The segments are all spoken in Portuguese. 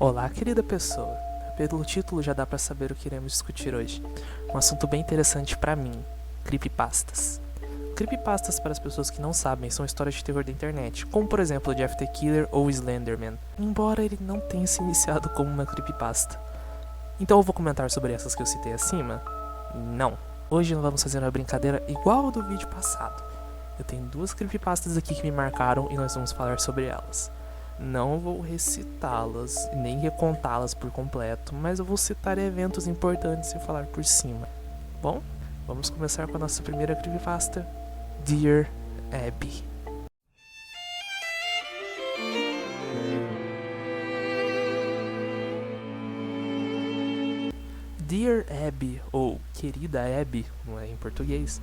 Olá, querida pessoa. Pelo título já dá pra saber o que iremos discutir hoje. Um assunto bem interessante pra mim: creepypastas. Creepypastas, para as pessoas que não sabem, são histórias de terror da internet, como por exemplo o Jeff the Killer ou o Slenderman, embora ele não tenha se iniciado como uma creepypasta. Então eu vou comentar sobre essas que eu citei acima? Não. Hoje não vamos fazer uma brincadeira igual ao do vídeo passado. Eu tenho duas creepypastas aqui que me marcaram e nós vamos falar sobre elas. Não vou recitá-las nem recontá-las por completo, mas eu vou citar eventos importantes e falar por cima. Bom, vamos começar com a nossa primeira creepypasta, Dear Abby. Dear Abby, ou Querida Abby, não é em português,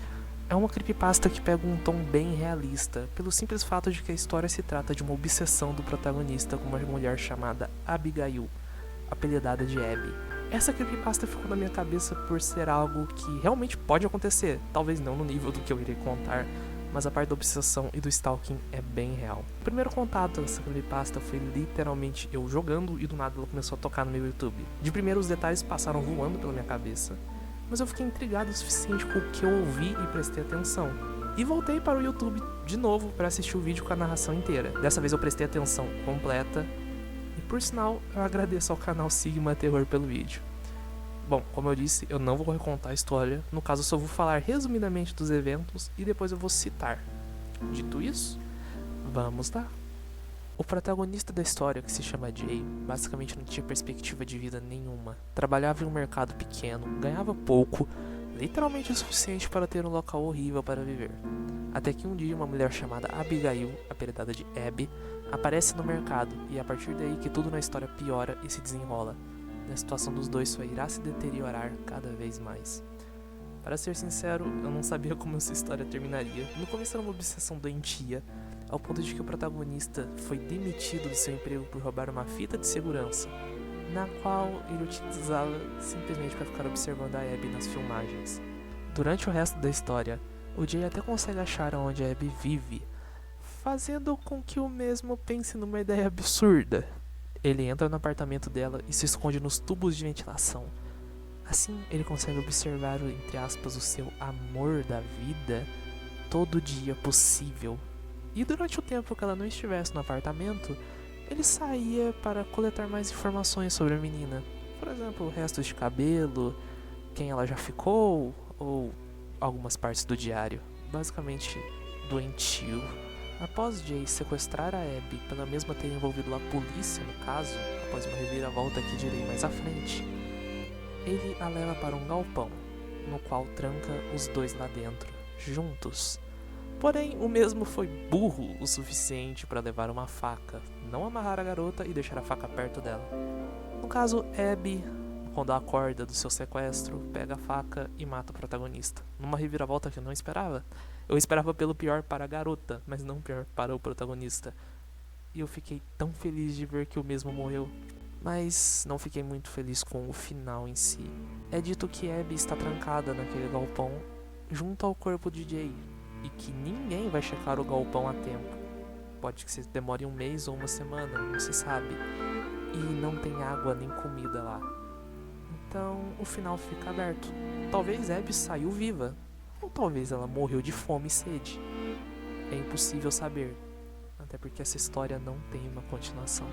é uma creepypasta que pega um tom bem realista, pelo simples fato de que a história se trata de uma obsessão do protagonista com uma mulher chamada Abigail, apelidada de Abby. Essa creepypasta ficou na minha cabeça por ser algo que realmente pode acontecer, talvez não no nível do que eu irei contar, mas a parte da obsessão e do stalking é bem real. O primeiro contato dessa creepypasta foi literalmente eu jogando e do nada ela começou a tocar no meu YouTube. De primeiro os detalhes passaram voando pela minha cabeça, mas eu fiquei intrigado o suficiente com o que eu ouvi e prestei atenção. E voltei para o YouTube de novo para assistir o vídeo com a narração inteira. Dessa vez eu prestei atenção completa. E por sinal, eu agradeço ao canal Sigma Terror pelo vídeo. Bom, como eu disse, eu não vou recontar a história. No caso, eu só vou falar resumidamente dos eventos e depois eu vou citar. Dito isso, vamos lá. O protagonista da história, que se chama Jay, basicamente não tinha perspectiva de vida nenhuma. Trabalhava em um mercado pequeno, ganhava pouco, literalmente o suficiente para ter um local horrível para viver. Até que um dia uma mulher chamada Abigail, apelidada de Abby, aparece no mercado e é a partir daí que tudo na história piora e se desenrola. A situação dos dois só irá se deteriorar cada vez mais. Para ser sincero, eu não sabia como essa história terminaria. No começo era uma obsessão doentia, ao ponto de que o protagonista foi demitido do seu emprego por roubar uma fita de segurança, na qual ele utilizava simplesmente para ficar observando a Abby nas filmagens. Durante o resto da história, o Jay até consegue achar onde a Abby vive, fazendo com que o mesmo pense numa ideia absurda. Ele entra no apartamento dela e se esconde nos tubos de ventilação. Assim, ele consegue observar, entre aspas, o seu amor da vida todo dia possível. E durante o tempo que ela não estivesse no apartamento, ele saía para coletar mais informações sobre a menina. Por exemplo, restos de cabelo, quem ela já ficou, ou algumas partes do diário. Basicamente, doentio. Após Jay sequestrar a Abby, pela mesma ter envolvido a polícia no caso, após uma reviravolta que direi mais à frente, ele a leva para um galpão, no qual tranca os dois lá dentro, juntos. Porém, o mesmo foi burro o suficiente para levar uma faca, não amarrar a garota e deixar a faca perto dela. No caso, Abby, quando acorda do seu sequestro, pega a faca e mata o protagonista, numa reviravolta que eu não esperava. Eu esperava pelo pior para a garota, mas não pior para o protagonista. E eu fiquei tão feliz de ver que o mesmo morreu, mas não fiquei muito feliz com o final em si. É dito que Abby está trancada naquele galpão junto ao corpo de Jay, e que ninguém vai checar o galpão a tempo. Pode que demore um mês ou uma semana, não se sabe. E não tem água nem comida lá. Então o final fica aberto. Talvez Abby saiu viva, ou talvez ela morreu de fome e sede. É impossível saber, até porque essa história não tem uma continuação.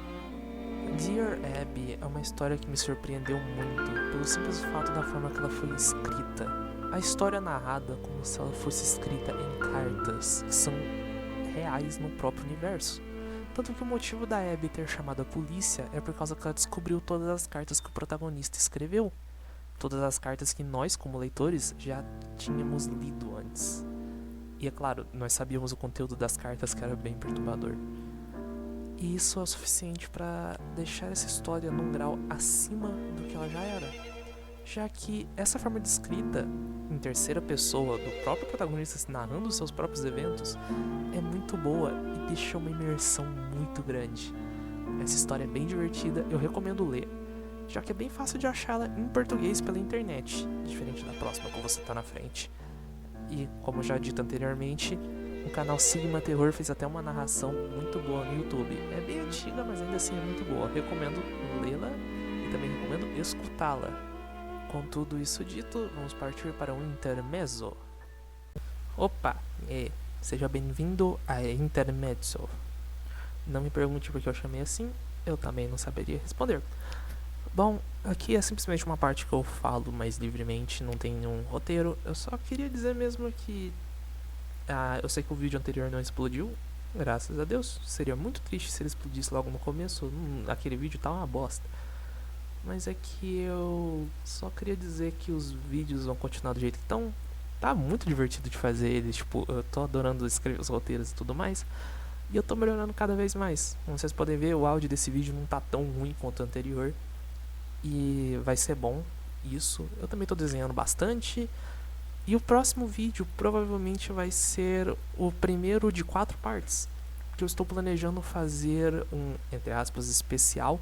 Dear Abby é uma história que me surpreendeu muito, pelo simples fato da forma que ela foi escrita. A história é narrada como se ela fosse escrita em cartas, que são reais no próprio universo. Tanto que o motivo da Abby ter chamado a polícia é por causa que ela descobriu todas as cartas que o protagonista escreveu. Todas as cartas que nós, como leitores, já tínhamos lido antes. E é claro, nós sabíamos o conteúdo das cartas, que era bem perturbador. E isso é o suficiente para deixar essa história num grau acima do que ela já era. Já que essa forma de escrita, em terceira pessoa, do próprio protagonista narrando os seus próprios eventos, é muito boa e deixa uma imersão muito grande. Essa história é bem divertida, eu recomendo ler, já que é bem fácil de achá-la em português pela internet, diferente da próxima que você tá na frente. E, como já dito anteriormente, O canal Sigma Terror fez até uma narração muito boa no YouTube. É bem antiga, mas ainda assim é muito boa. Recomendo lê-la e também recomendo escutá-la. Com tudo isso dito, vamos partir para um intermezzo. Opa, seja bem-vindo a Intermezzo. Não me pergunte por que eu chamei assim, eu também não saberia responder. Bom, aqui é simplesmente uma parte que eu falo mais livremente, não tem nenhum roteiro. Eu só queria dizer mesmo que eu sei que o vídeo anterior não explodiu, graças a Deus. Seria muito triste se ele explodisse logo no começo. Aquele vídeo tá uma bosta. Mas é que eu só queria dizer que os vídeos vão continuar do jeito que estão. Tá muito divertido de fazer eles, tipo, eu tô adorando escrever os roteiros e tudo mais. E eu tô melhorando cada vez mais. Como vocês podem ver, o áudio desse vídeo não tá tão ruim quanto o anterior. E vai ser bom isso. Eu também tô desenhando bastante. E o próximo vídeo provavelmente vai ser o primeiro de 4 partes. Que eu estou planejando fazer um, entre aspas, especial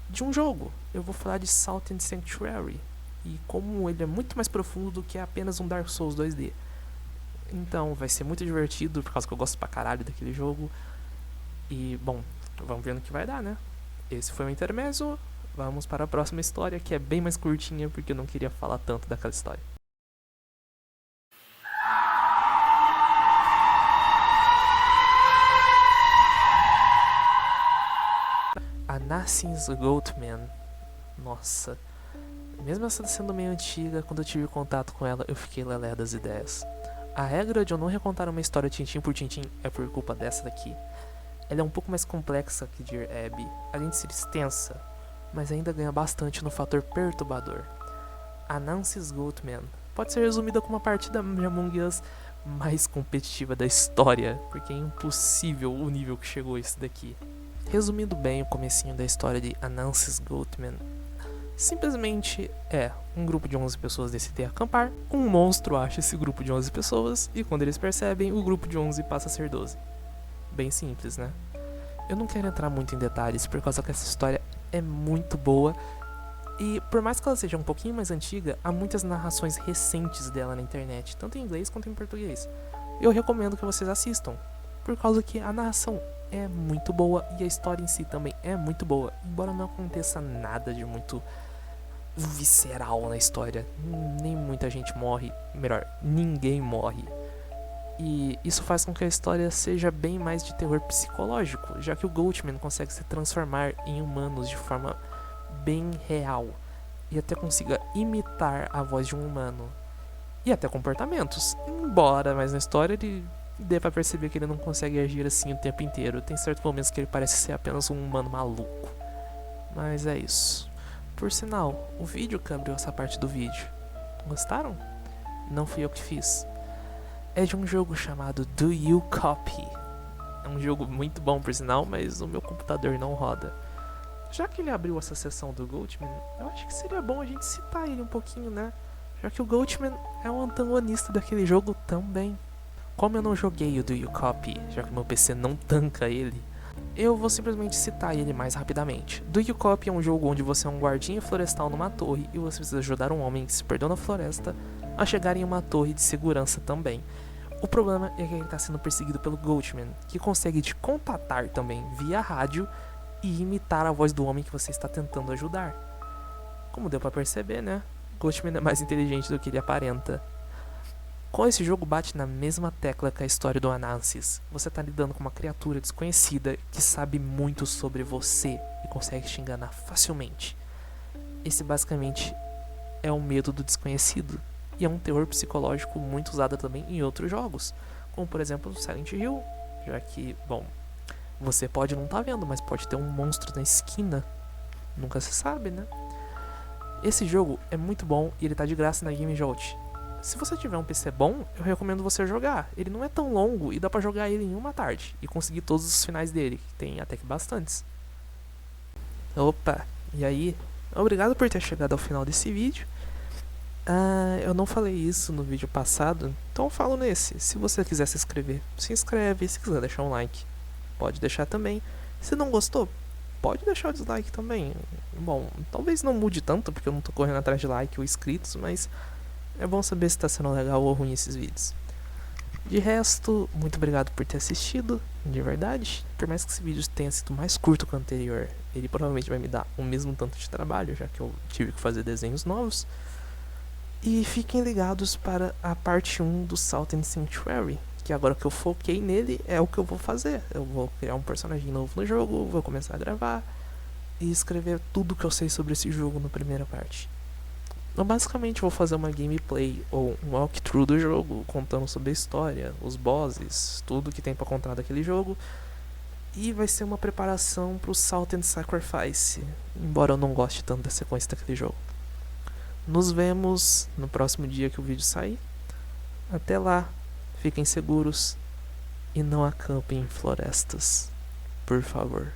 de um jogo. Eu vou falar de Salt and Sanctuary. E como ele é muito mais profundo do que apenas um Dark Souls 2D. Então vai ser muito divertido, por causa que eu gosto pra caralho daquele jogo. E, bom, vamos ver no que vai dar, né? Esse foi o intermezzo. Vamos para a próxima história, que é bem mais curtinha, porque eu não queria falar tanto daquela história. A Nascens Goatman. Nossa. Mesmo essa sendo meio antiga, quando eu tive contato com ela, eu fiquei lelé das ideias. A regra de eu não recontar uma história tintim por tintim é por culpa dessa daqui. Ela é um pouco mais complexa que Dear Abby, além de ser extensa, mas ainda ganha bastante no fator perturbador. A Nascens Goatman pode ser resumida como uma partida de Among Us mais competitiva da história, porque é impossível o nível que chegou esse daqui. Resumindo bem o comecinho da história de A Nascens Goatman, simplesmente é um grupo de 11 pessoas decide acampar, um monstro acha esse grupo de 11 pessoas e quando eles percebem, o grupo de 11 passa a ser 12. Bem simples, né? Eu não quero entrar muito em detalhes por causa que essa história é muito boa e por mais que ela seja um pouquinho mais antiga, há muitas narrações recentes dela na internet, tanto em inglês quanto em português. Eu recomendo que vocês assistam, por causa que a narração é muito boa e a história em si também é muito boa, embora não aconteça nada de muito visceral na história. Nem muita gente morre, melhor, ninguém morre. E isso faz com que a história seja bem mais de terror psicológico, já que o Goatman consegue se transformar em humanos de forma bem real e até consiga imitar a voz de um humano e até comportamentos, embora mais na história ele dê pra perceber que ele não consegue agir assim o tempo inteiro. Tem certos momentos que ele parece ser apenas um humano maluco, mas é isso. Por sinal, o vídeo que abriu essa parte do vídeo, gostaram? Não fui eu que fiz. É de um jogo chamado Do You Copy. É um jogo muito bom por sinal, mas o meu computador não roda. Já que ele abriu essa sessão do Goatman, eu acho que seria bom a gente citar ele um pouquinho, né? Já que o Goatman é um antagonista daquele jogo também. Como eu não joguei o Do You Copy, já que meu PC não tanca ele, eu vou simplesmente citar ele mais rapidamente. Do You Copy é um jogo onde você é um guardinha florestal numa torre e você precisa ajudar um homem que se perdeu na floresta a chegar em uma torre de segurança também. O problema é que ele está sendo perseguido pelo Goatman, que consegue te contatar também via rádio e imitar a voz do homem que você está tentando ajudar. Como deu pra perceber, né? Goatman é mais inteligente do que ele aparenta. Com esse jogo bate na mesma tecla que a história do Anansis. Você está lidando com uma criatura desconhecida que sabe muito sobre você e consegue te enganar facilmente. Esse basicamente é o medo do desconhecido. E é um terror psicológico muito usado também em outros jogos, como por exemplo Silent Hill, já que, bom, você pode não estar vendo, mas pode ter um monstro na esquina, nunca se sabe, né? Esse jogo é muito bom e ele tá de graça na Game Jolt. Se você tiver um PC bom, eu recomendo você jogar. Ele não é tão longo e dá pra jogar ele em uma tarde e conseguir todos os finais dele, que tem até que bastantes. Opa, e aí? Obrigado por ter chegado ao final desse vídeo. Eu não falei isso no vídeo passado, então eu falo nesse. Se você quiser se inscrever, se inscreve. Se quiser deixar um like, pode deixar também. Se não gostou, pode deixar o dislike também. Bom, talvez não mude tanto, porque eu não tô correndo atrás de like ou inscritos, mas é bom saber se tá sendo legal ou ruim esses vídeos. De resto, muito obrigado por ter assistido, de verdade. Por mais que esse vídeo tenha sido mais curto que o anterior, ele provavelmente vai me dar o mesmo tanto de trabalho, já que eu tive que fazer desenhos novos. E fiquem ligados para a parte 1 do Salt and Sanctuary, que agora que eu foquei nele é o que eu vou fazer. Eu vou criar um personagem novo no jogo, vou começar a gravar e escrever tudo que eu sei sobre esse jogo na primeira parte. Eu basicamente vou fazer uma gameplay ou um walkthrough do jogo, contando sobre a história, os bosses, tudo que tem pra contar daquele jogo. E vai ser uma preparação pro Salt and Sacrifice, embora eu não goste tanto da sequência daquele jogo. Nos vemos no próximo dia que o vídeo sair. Até lá, fiquem seguros e não acampem em florestas, por favor.